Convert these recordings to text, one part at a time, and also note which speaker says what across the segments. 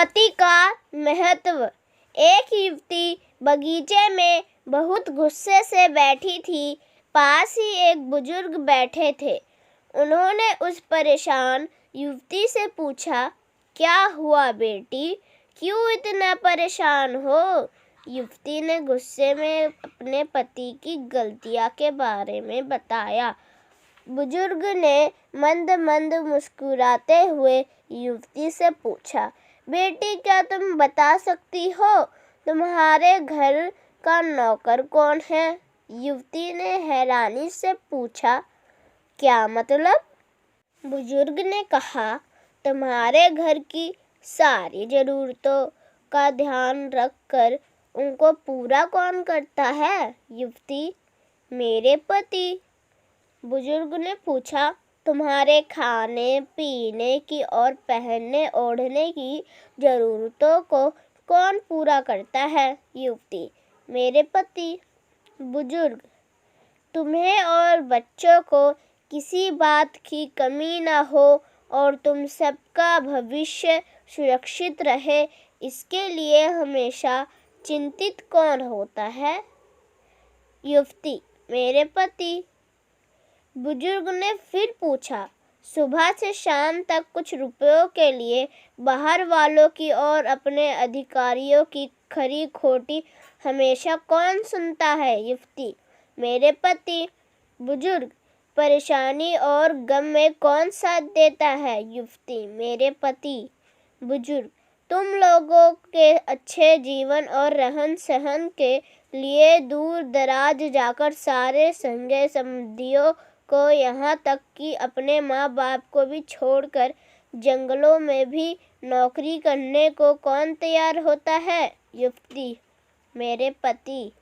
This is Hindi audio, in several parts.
Speaker 1: पति का महत्व। एक युवती बगीचे में बहुत गुस्से से बैठी थी। पास ही एक बुजुर्ग बैठे थे। उन्होंने उस परेशान युवती से पूछा, क्या हुआ बेटी, क्यों इतना परेशान हो? युवती ने गुस्से में अपने पति की गलतियों के बारे में बताया। बुजुर्ग ने मंद मंद मुस्कुराते हुए युवती से पूछा, बेटी क्या तुम बता सकती हो तुम्हारे घर का नौकर कौन है? युवती ने हैरानी से पूछा, क्या मतलब? बुजुर्ग ने कहा, तुम्हारे घर की सारी जरूरतों का ध्यान रखकर उनको पूरा कौन करता है? युवती, मेरे पति। बुजुर्ग ने पूछा, तुम्हारे खाने पीने की और पहनने ओढ़ने की जरूरतों को कौन पूरा करता है? युवती, मेरे पति। बुजुर्ग, तुम्हें और बच्चों को किसी बात की कमी न हो और तुम सबका भविष्य सुरक्षित रहे, इसके लिए हमेशा चिंतित कौन होता है? युवती, मेरे पति। बुजुर्ग ने फिर पूछा, सुबह से शाम तक कुछ रुपयों के लिए बाहर वालों की और अपने अधिकारियों की खरी खोटी हमेशा कौन सुनता है? युवती, मेरे पति। बुजुर्ग, परेशानी और गम में कौन साथ देता है? युवती, मेरे पति। बुजुर्ग, तुम लोगों के अच्छे जीवन और रहन सहन के लिए दूर दराज जाकर सारे संगे संबंधियों को यहाँ तक कि अपने माँ बाप को भी छोड़कर जंगलों में भी नौकरी करने को कौन तैयार होता है? युवती, मेरे पति।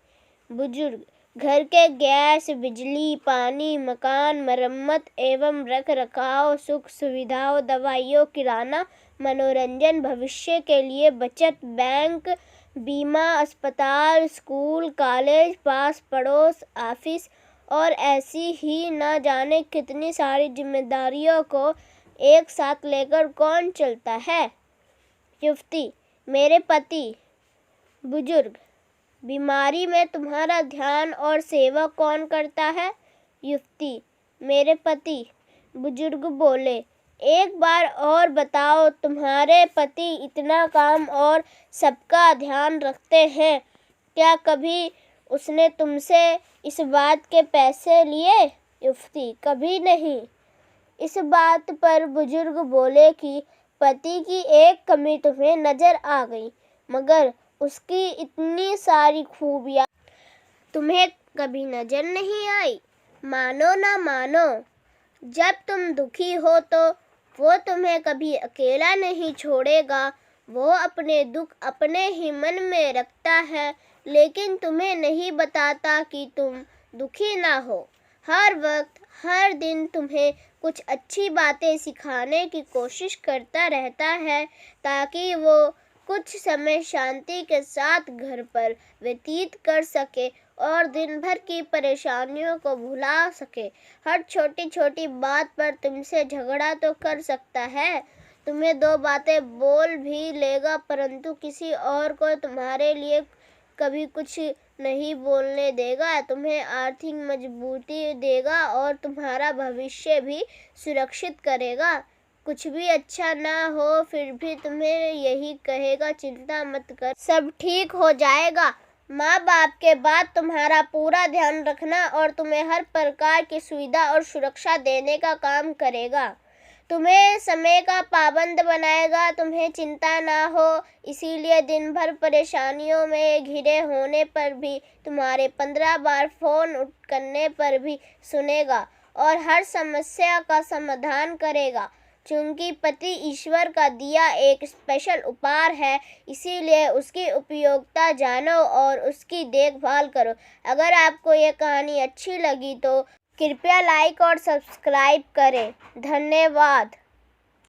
Speaker 1: बुजुर्ग, घर के गैस बिजली पानी मकान मरम्मत एवं रख रखाव सुख सुविधाओं दवाइयों किराना मनोरंजन भविष्य के लिए बचत बैंक बीमा अस्पताल स्कूल कॉलेज पास पड़ोस ऑफिस और ऐसी ही न जाने कितनी सारी जिम्मेदारियों को एक साथ लेकर कौन चलता है? युवती, मेरे पति। बुजुर्ग, बीमारी में तुम्हारा ध्यान और सेवा कौन करता है? युवती, मेरे पति। बुजुर्ग बोले, एक बार और बताओ, तुम्हारे पति इतना काम और सबका ध्यान रखते हैं, क्या कभी उसने तुमसे इस बात के पैसे लिए? युवती, कभी नहीं। इस बात पर बुजुर्ग बोले कि पति की एक कमी तुम्हें नजर आ गई, मगर उसकी इतनी सारी खूबियाँ तुम्हें कभी नजर नहीं आई। मानो ना मानो, जब तुम दुखी हो तो वो तुम्हें कभी अकेला नहीं छोड़ेगा। वो अपने दुख अपने ही मन में रखता है, लेकिन तुम्हें नहीं बताता कि तुम दुखी ना हो। हर वक्त हर दिन तुम्हें कुछ अच्छी बातें सिखाने की कोशिश करता रहता है, ताकि वो कुछ समय शांति के साथ घर पर व्यतीत कर सके और दिन भर की परेशानियों को भुला सके। हर छोटी छोटी बात पर तुमसे झगड़ा तो कर सकता है, तुम्हें दो बातें बोल भी लेगा, परंतु किसी और को तुम्हारे लिए कभी कुछ नहीं बोलने देगा। तुम्हें आर्थिक मजबूती देगा और तुम्हारा भविष्य भी सुरक्षित करेगा। कुछ भी अच्छा ना हो फिर भी तुम्हें यही कहेगा, चिंता मत कर, सब ठीक हो जाएगा। माँ बाप के बाद तुम्हारा पूरा ध्यान रखना और तुम्हें हर प्रकार की सुविधा और सुरक्षा देने का काम करेगा। तुम्हें समय का पाबंद बनाएगा, तुम्हें चिंता ना हो, इसीलिए दिन भर परेशानियों में घिरे होने पर भी तुम्हारे 15 बार फोन करने पर भी सुनेगा और हर समस्या का समाधान करेगा। चूंकि पति ईश्वर का दिया एक स्पेशल उपहार है, इसीलिए उसकी उपयोगिता जानो और उसकी देखभाल करो। अगर आपको ये कहानी अच्छी लगी तो कृपया लाइक और सब्सक्राइब करें। धन्यवाद।